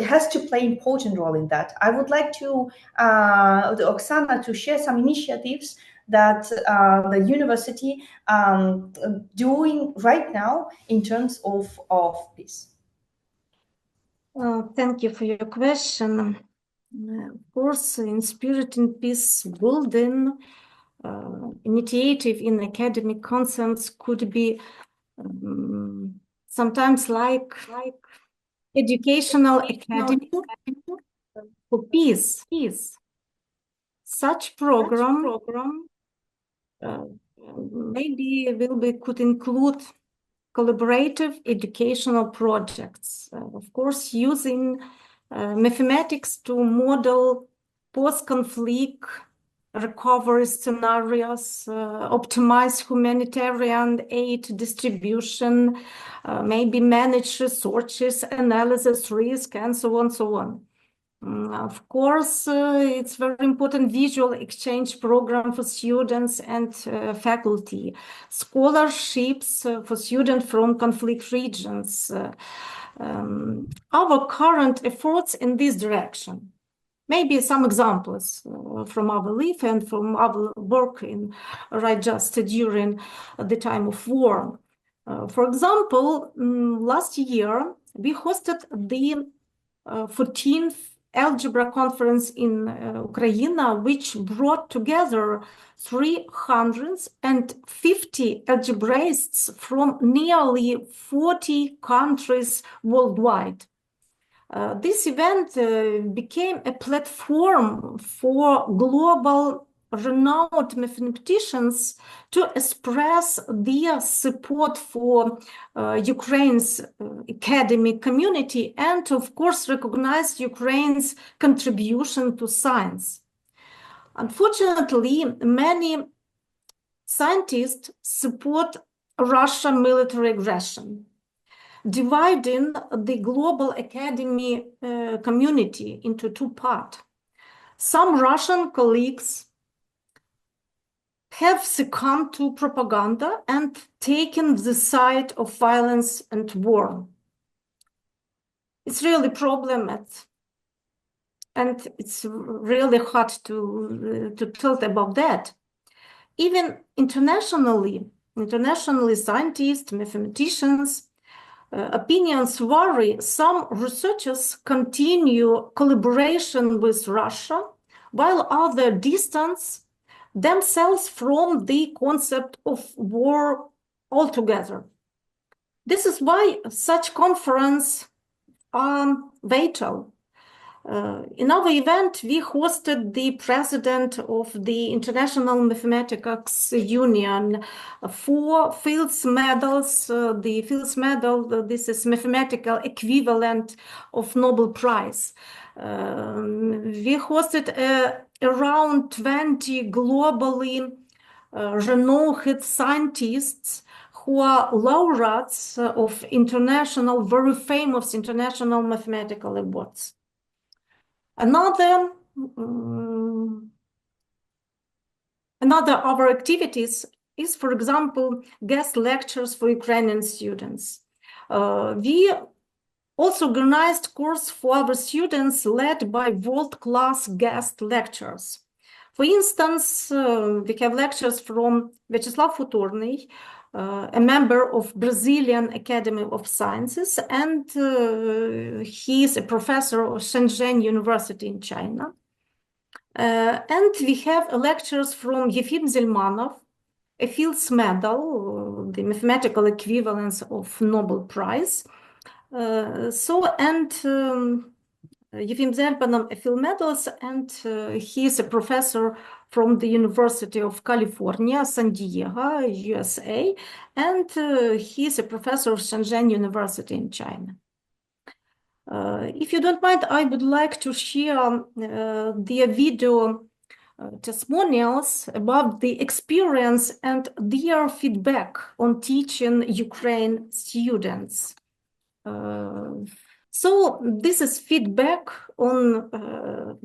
has to play an important role in that. I would like to Oksana to share some initiatives that the university doing right now in terms of peace. Thank you for your question. Of course, in spirit and peace building, initiative in academic concepts could be sometimes like educational academy for peace. Such program maybe could include collaborative educational projects, of course, using mathematics to model post-conflict recovery scenarios, optimize humanitarian aid distribution, maybe manage resources, analysis, risk, and so on, so on. Of course, it's very important visual exchange program for students and faculty, scholarships for students from conflict regions. Our current efforts in this direction. Maybe some examples from our life and from our work just during the time of war. For example, last year, we hosted the 14th Algebra Conference in Ukraine, which brought together 350 algebraists from nearly 40 countries worldwide. This event became a platform for global renowned mathematicians to express their support for Ukraine's academic community and, of course, recognize Ukraine's contribution to science. Unfortunately, many scientists support Russian military aggression, dividing the global academy community into two parts. Some Russian colleagues have succumbed to propaganda and taken the side of violence and war. It's really problematic, and it's really hard to talk about that. Even internationally, scientists, mathematicians, opinions vary. Some researchers continue collaboration with Russia, while others distance themselves from the concept of war altogether. This is why such conferences are vital. In our event, we hosted the president of the International Mathematics Union, 4 Fields medals. The Fields medal, this is mathematical equivalent of Nobel Prize. We hosted around 20 globally renowned scientists who are laureates of very famous international mathematical awards. Another of our activities is, for example, guest lectures for Ukrainian students. We also organized course for our students led by world-class guest lecturers. For instance, we have lectures from Vyacheslav Futurny, a member of Brazilian Academy of Sciences, and he is a professor of Shenzhen University in China. And we have lectures from Yefim Zelmanov, a Fields Medal, the mathematical equivalence of Nobel Prize. Yefim Zelmanov, a Fields Medal, and he is a professor from the University of California, San Diego, USA, and he is a professor of Shenzhen University in China. If you don't mind, I would like to share their video testimonials about the experience and their feedback on teaching Ukraine students. So this is feedback on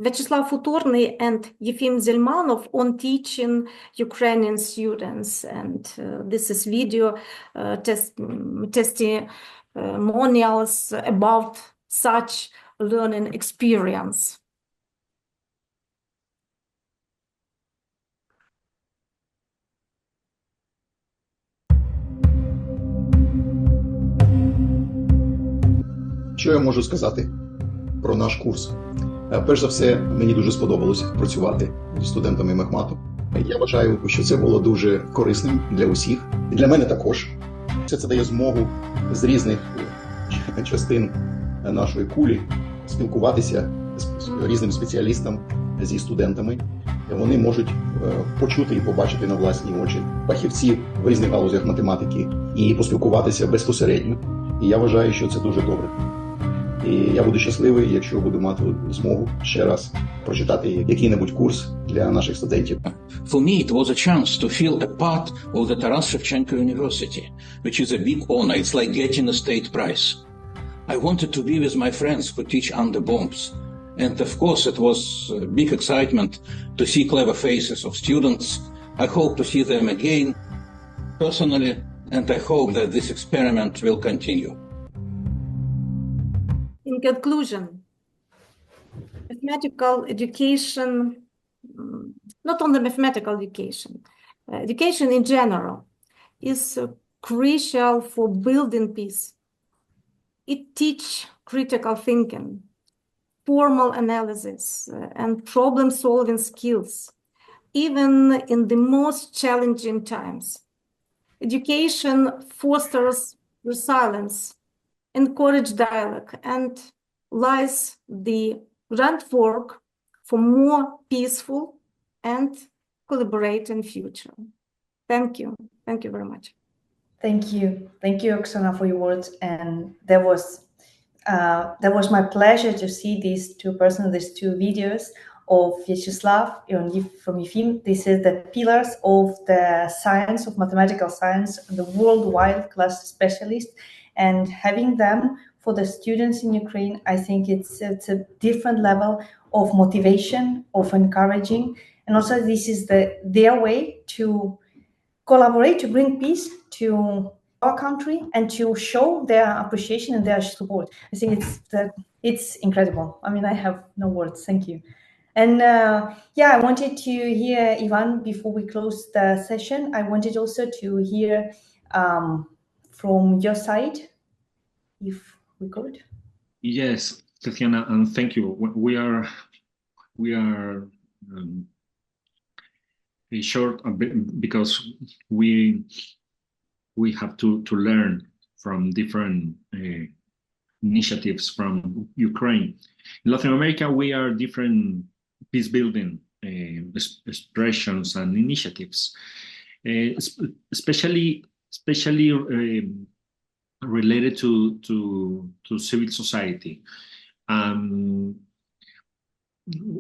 Vyacheslav Futorny and Yefim Zelmanov on teaching Ukrainian students. And this is video testimonials about such learning experience. Що я можу сказати про наш курс? Перш за все, мені дуже сподобалось працювати з студентами Мехмату. Я вважаю, що це було дуже корисним для усіх. І для мене також. Все це дає змогу з різних частин нашої кулі спілкуватися з різним спеціалістам, зі студентами. Вони можуть почути і побачити на власні очі фахівців в різних галузях математики і поспілкуватися безпосередньо. І я вважаю, що це дуже добре. І я буду щасливий, якщо буду мати змогу ще раз прочитати який-небудь курс для наших студентів. For me, it was a chance to feel a part of the Taras Shevchenko University, which is a big honor. It's like getting a state prize. I wanted to be with my friends who teach under bombs. And of course, it was a big excitement to see clever faces of students. I hope to see them again personally, and I hope that this experiment will continue. In conclusion, mathematical education, not only mathematical education, education in general is crucial for building peace. It teaches critical thinking, formal analysis, and problem-solving skills, even in the most challenging times. Education fosters resilience, encourage dialogue, and lies the groundwork for more peaceful and collaborating future. Thank you. Thank you very much. Thank you. Thank you, Oksana, for your words. And that was my pleasure to see these two videos of Vyacheslav and from Yefim. This is the pillars of the science, of mathematical science, the worldwide class specialist. And having them for the students in Ukraine, I think it's a different level of motivation, of encouraging. And also this is their way to collaborate, to bring peace to our country and to show their appreciation and their support. I think it's incredible. I mean, I have no words. Thank you. And yeah, I wanted to hear, Ivan, before we close the session, I wanted also to hear from your side, if we could. Yes, Tatiana, and thank you. We are short a bit because we have to learn from different initiatives from Ukraine. In Latin America, we are different peace-building expressions and initiatives, especially related to civil society.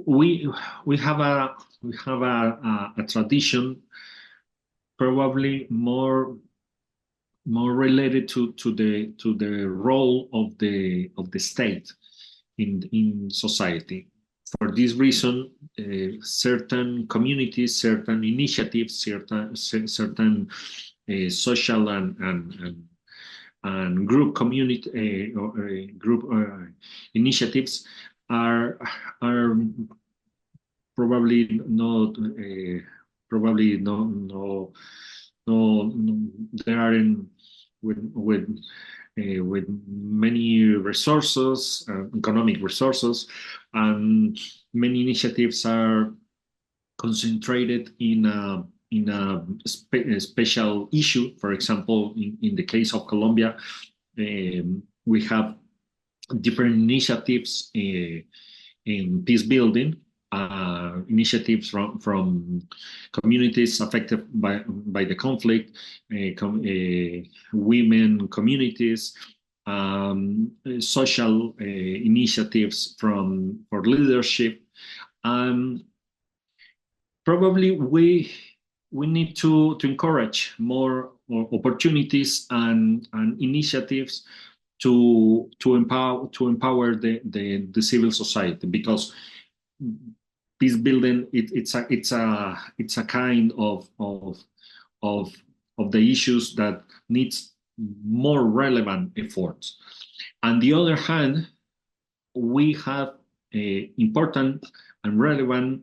We have a tradition, probably more related to the role of the state in society. For this reason, certain communities, certain initiatives, certain social and group community group initiatives are probably not there are with many resources, economic resources, and many initiatives are concentrated in a special issue. For example, in the case of Colombia, we have different initiatives in peace building, initiatives from communities affected by the conflict, women communities, social initiatives for leadership. Probably we need to encourage more opportunities and initiatives to empower the civil society, because peace building it's a kind of the issues that needs more relevant efforts. On the other hand, we have important and relevant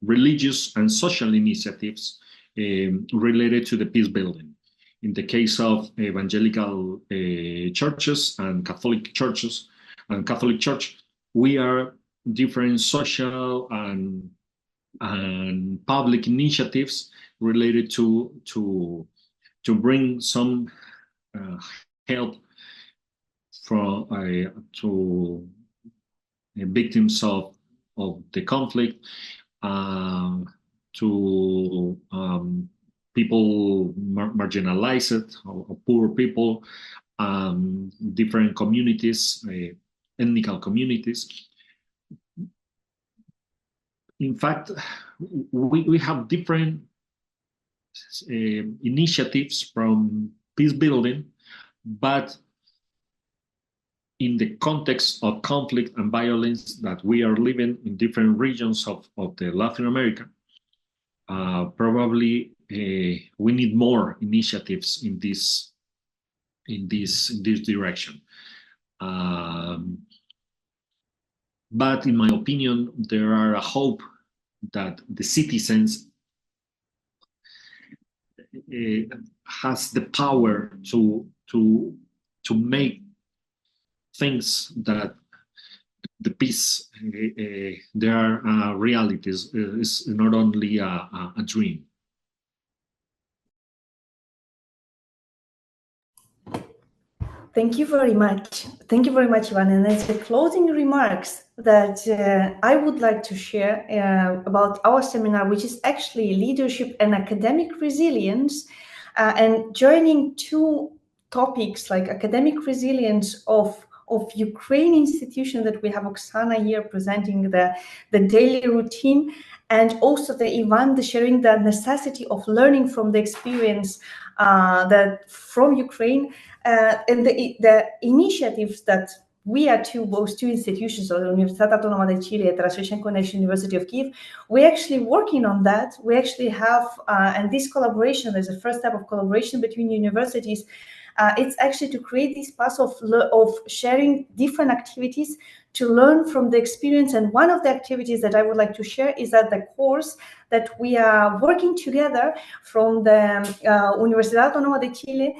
religious and social initiatives related to the peace building. In the case of evangelical churches and Catholic churches and Catholic Church, we are different social and public initiatives related to bring some help to victims of the conflict, to people marginalized or poor people, different communities, ethnic communities. In fact, we have different initiatives from peace building, but in the context of conflict and violence that we are living in different regions of the Latin America, probably we need more initiatives in this direction. But in my opinion, there are a hope that the citizens has the power to make things that the peace there are realities, is not only a dream. Thank you very much. Thank you very much, Ivan. And as the closing remarks that I would like to share about our seminar, which is actually leadership and academic resilience, and joining two topics like academic resilience of Ukraine institution that we have Oksana here presenting the daily routine, and also the Ivan sharing the necessity of learning from the experience that from Ukraine, and the initiatives that we are both two institutions, so the Universidad Autónoma de Chile and the Shevchenko National University of Kyiv, we're actually working on that. We actually have, and this collaboration is the first step of collaboration between universities. It's actually to create this path of sharing different activities to learn from the experience. And one of the activities that I would like to share is that the course that we are working together from the Universidad Autónoma de Chile,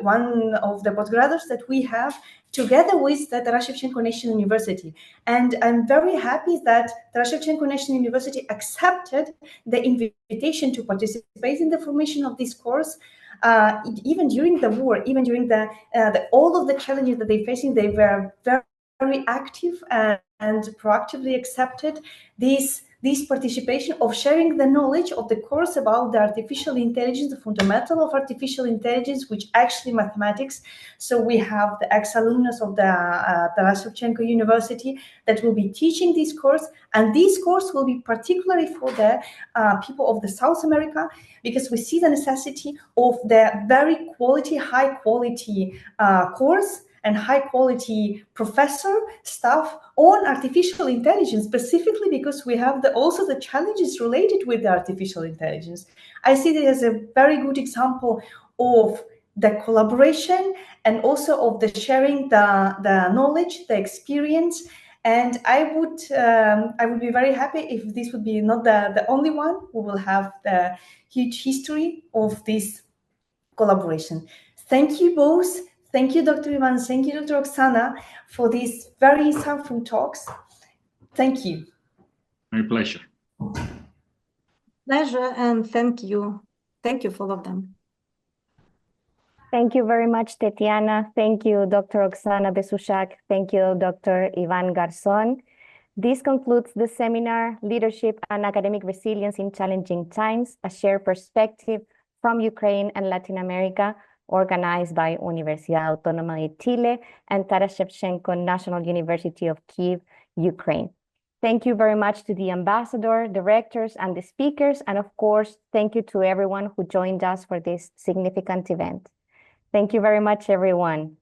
one of the postgraduates that we have, together with the Shevchenko National University. And I'm very happy that the Shevchenko National University accepted the invitation to participate in the formation of this course. Even during the war, even during all of the challenges that they're facing, they were very active and proactively accepted this participation of sharing the knowledge of the course about the artificial intelligence, the fundamental of artificial intelligence, which actually mathematics. So we have the ex-alumnus of the Shevchenko University that will be teaching this course, and this course will be particularly for the people of the South America, because we see the necessity of the very high quality course and high quality professor staff on artificial intelligence, specifically because we have also the challenges related with the artificial intelligence. I see it as a very good example of the collaboration and also of the sharing the knowledge, the experience. And I would be very happy if this would be not the only one. We will have the huge history of this collaboration. Thank you both. Thank you, Dr. Ivan. Thank you, Dr. Oksana, for these very insightful talks. Thank you. My pleasure. Pleasure, and thank you. Thank you for all of them. Thank you very much, Tetiana. Thank you, Dr. Oksana Besushak. Thank you, Dr. Ivan Garzon. This concludes the seminar, Leadership and Academic Resilience in Challenging Times, a shared perspective from Ukraine and Latin America, organized by Universidad Autónoma de Chile and Taras Shevchenko National University of Kyiv, Ukraine. Thank you very much to the ambassador, directors, and the speakers, and of course, thank you to everyone who joined us for this significant event. Thank you very much, everyone.